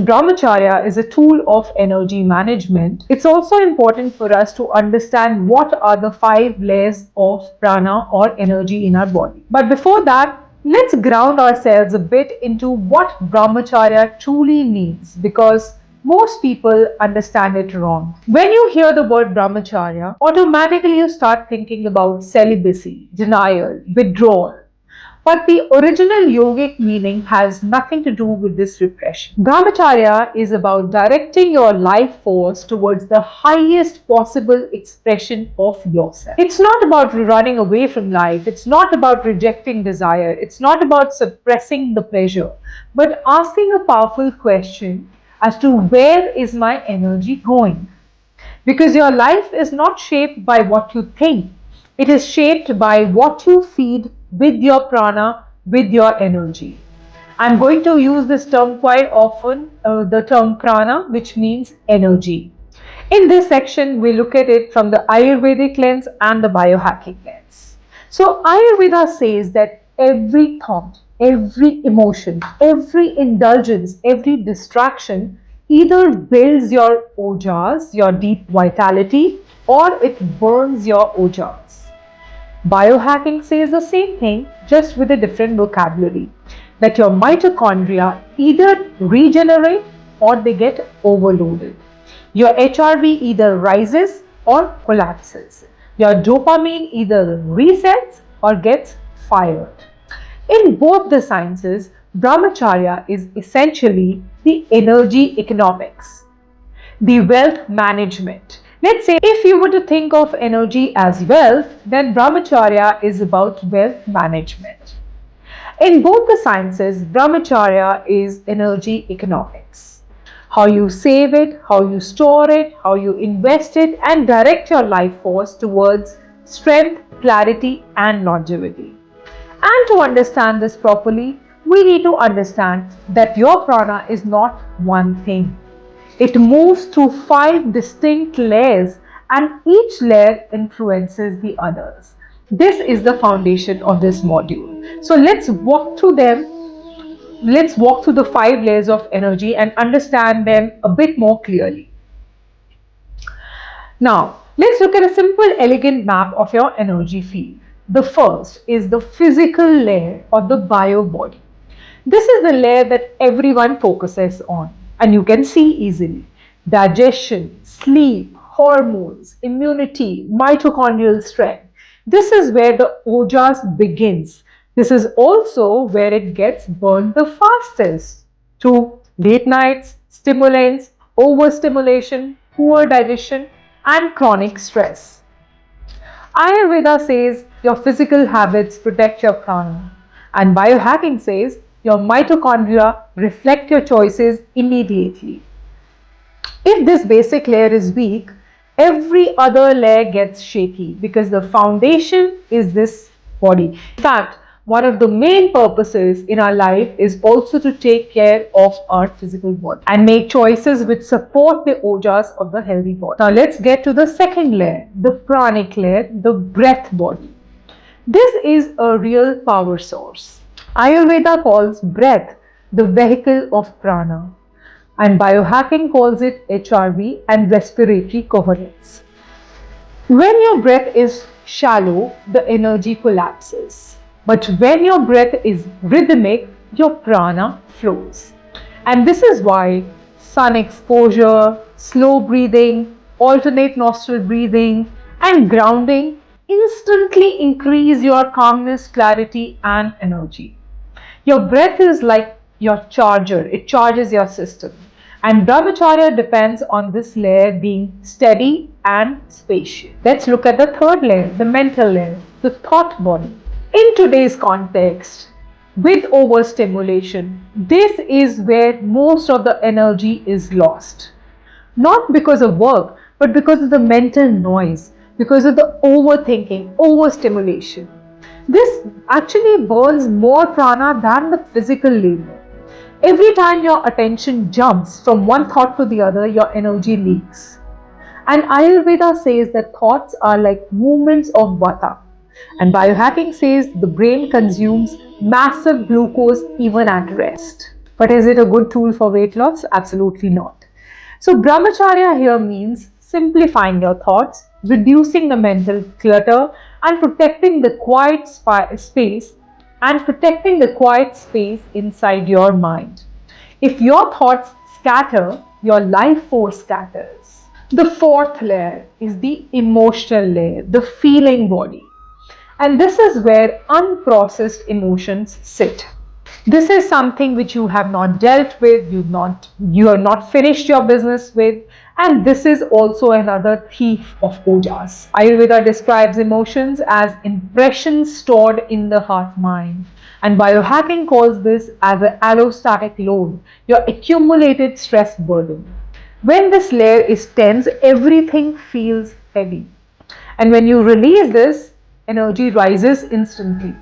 Brahmacharya is a tool of energy management, it's also important for us to understand what are the five layers of prana or energy in our body. But before that, let's ground ourselves a bit into what Brahmacharya truly means, because most people understand it wrong. When you hear the word Brahmacharya, automatically you start thinking about celibacy, denial, withdrawal. But the original yogic meaning has nothing to do with this repression. Brahmacharya is about directing your life force towards the highest possible expression of yourself. It's not about running away from life, it's not about rejecting desire, it's not about suppressing the pleasure, but asking a powerful question as to where is my energy going? Because your life is not shaped by what you think, it is shaped by what you feed with your prana, with your energy. I'm going to use this term quite often, the term prana, which means energy. In this section, we look at it from the Ayurvedic lens and the biohacking lens. So, Ayurveda says that every thought, every emotion, every indulgence, every distraction either builds your ojas, your deep vitality, or it burns your ojas. Biohacking says the same thing, just with a different vocabulary, that your mitochondria either regenerate or they get overloaded. Your HRV either rises or collapses. Your dopamine either resets or gets fired. In both the sciences, Brahmacharya is essentially the energy economics, the wealth management. Let's say if you were to think of energy as wealth, then Brahmacharya is about wealth management. In both the sciences, Brahmacharya is energy economics. How you save it, how you store it, how you invest it, and direct your life force towards strength, clarity, and longevity. And to understand this properly, we need to understand that your prana is not one thing. It moves through five distinct layers, and each layer influences the others. This is the foundation of this module. So let's walk through them. Let's walk through the five layers of energy and understand them a bit more clearly. Now, let's look at a simple, elegant map of your energy field. The first is the physical layer or the bio body. This is the layer that everyone focuses on, and you can see easily. Digestion, sleep, hormones, immunity, mitochondrial strength. This is where the ojas begins. This is also where it gets burned the fastest through late nights, stimulants, overstimulation, poor digestion, and chronic stress. Ayurveda says your physical habits protect your prana, and biohacking says your mitochondria reflect your choices immediately. If this basic layer is weak, every other layer gets shaky because the foundation is this body. In fact, one of the main purposes in our life is also to take care of our physical body and make choices which support the ojas of the healthy body. Now let's get to the second layer, the pranic layer, the breath body. This is a real power source. Ayurveda calls breath the vehicle of prana, and biohacking calls it HRV and respiratory coherence. When your breath is shallow, the energy collapses. But when your breath is rhythmic, your prana flows. And this is why sun exposure, slow breathing, alternate nostril breathing, and grounding instantly increase your calmness, clarity, and energy. Your breath is like your charger, it charges your system. And Brahmacharya depends on this layer being steady and spacious. Let's look at the third layer, the mental layer, the thought body. In today's context, with overstimulation, this is where most of the energy is lost. Not because of work, but because of the mental noise, because of the overthinking, overstimulation. This actually burns more prana than the physical labor. Every time your attention jumps from one thought to the other, your energy leaks. And Ayurveda says that thoughts are like movements of vata. And biohacking says the brain consumes massive glucose even at rest. But is it a good tool for weight loss? Absolutely not. So brahmacharya here means simplifying your thoughts, reducing the mental clutter, and protecting the quiet space inside your mind. If your thoughts scatter, your life force scatters. The fourth layer is the emotional layer, the feeling body. And this is where unprocessed emotions sit. This is something which you have not dealt with, you have not finished your business with, and this is also another thief of ojas. Ayurveda describes emotions as impressions stored in the heart mind, and biohacking calls this as an allostatic load, your accumulated stress burden. When this layer is tense, everything feels heavy. And when you release this, energy rises instantly.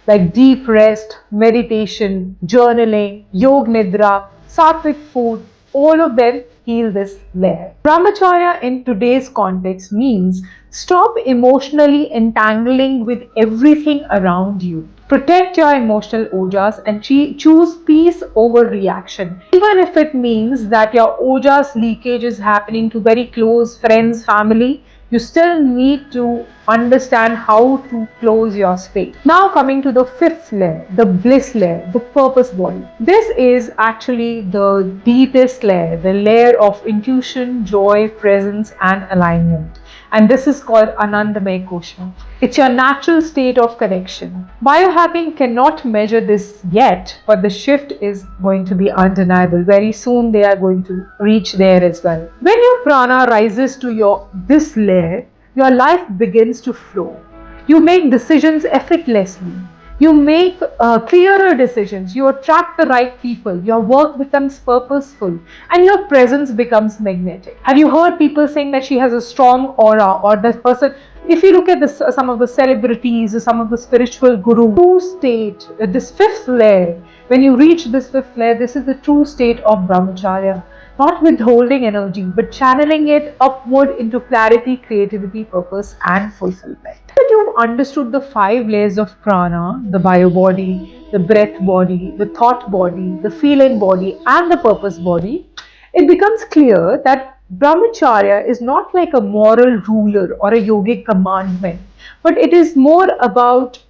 Like deep rest, meditation, journaling, yoga nidra, sattvic food, all of them heal this layer. Brahmacharya in today's context means stop emotionally entangling with everything around you. Protect your emotional ojas and choose peace over reaction. Even if it means that your ojas leakage is happening to very close friends, family, you still need to understand how to close your space. Now coming to the fifth layer, the bliss layer, the purpose body. This is actually the deepest layer, the layer of intuition, joy, presence and alignment. And this is called Anandamay Kosha. It's your natural state of connection. Biohacking cannot measure this yet, but the shift is going to be undeniable. Very soon they are going to reach there as well. When your prana rises to this layer, your life begins to flow. You make decisions effortlessly. You make clearer decisions. You attract the right people. Your work becomes purposeful and your presence becomes magnetic. Have you heard people saying that she has a strong aura, or this person? If you look at this, some of the celebrities, some of the spiritual gurus, true state, this fifth layer, when you reach this fifth layer, this is the true state of brahmacharya. Not withholding energy, but channeling it upward into clarity, creativity, purpose, and fulfillment. When you've understood the 5 layers of prana, the bio body, the breath body, the thought body, the feeling body, and the purpose body, it becomes clear that brahmacharya is not like a moral ruler or a yogic commandment, but it is more about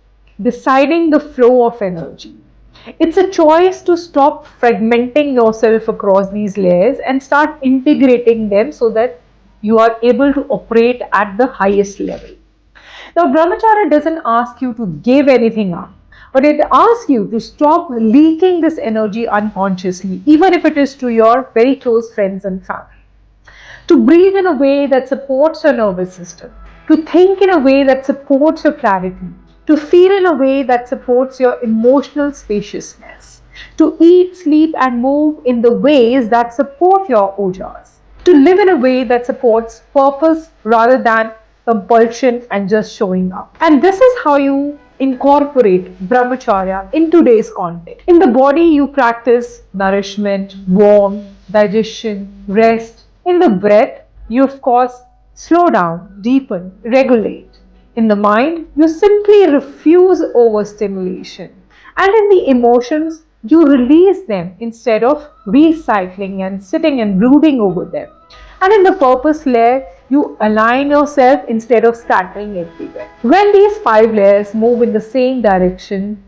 deciding the flow of energy. It's a choice to stop fragmenting yourself across these layers and start integrating them so that you are able to operate at the highest level. Now, brahmacharya doesn't ask you to give anything up, but it asks you to stop leaking this energy unconsciously, even if it is to your very close friends and family. To breathe in a way that supports your nervous system, to think in a way that supports your clarity, to feel in a way that supports your emotional spaciousness, to eat, sleep, and move in the ways that support your ojas, to live in a way that supports purpose rather than compulsion and just showing up. And this is how you incorporate brahmacharya in today's context. In the body, you practice nourishment, warmth, digestion, rest. In the breath, you of course slow down, deepen, regulate. In the mind, you simply refuse overstimulation. And in the emotions, you release them instead of recycling and sitting and brooding over them. And in the purpose layer, you align yourself instead of scattering everywhere. When these 5 layers move in the same direction,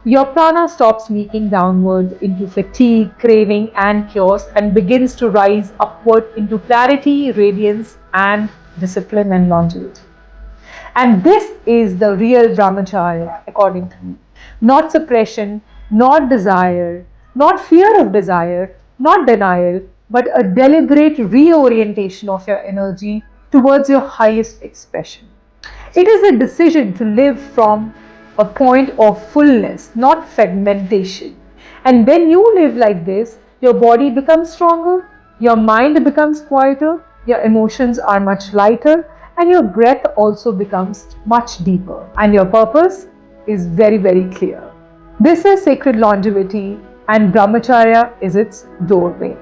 your prana stops leaking downward into fatigue, craving, and chaos and begins to rise upward into clarity, radiance, and discipline and longevity. And this is the real brahmacharya, according to me. Not suppression, not desire, not fear of desire, not denial, but a deliberate reorientation of your energy towards your highest expression. It is a decision to live from a point of fullness, not fragmentation. And when you live like this, your body becomes stronger, your mind becomes quieter, your emotions are much lighter, and your breath also becomes much deeper. And your purpose is very, very clear. This is sacred longevity, and brahmacharya is its doorway.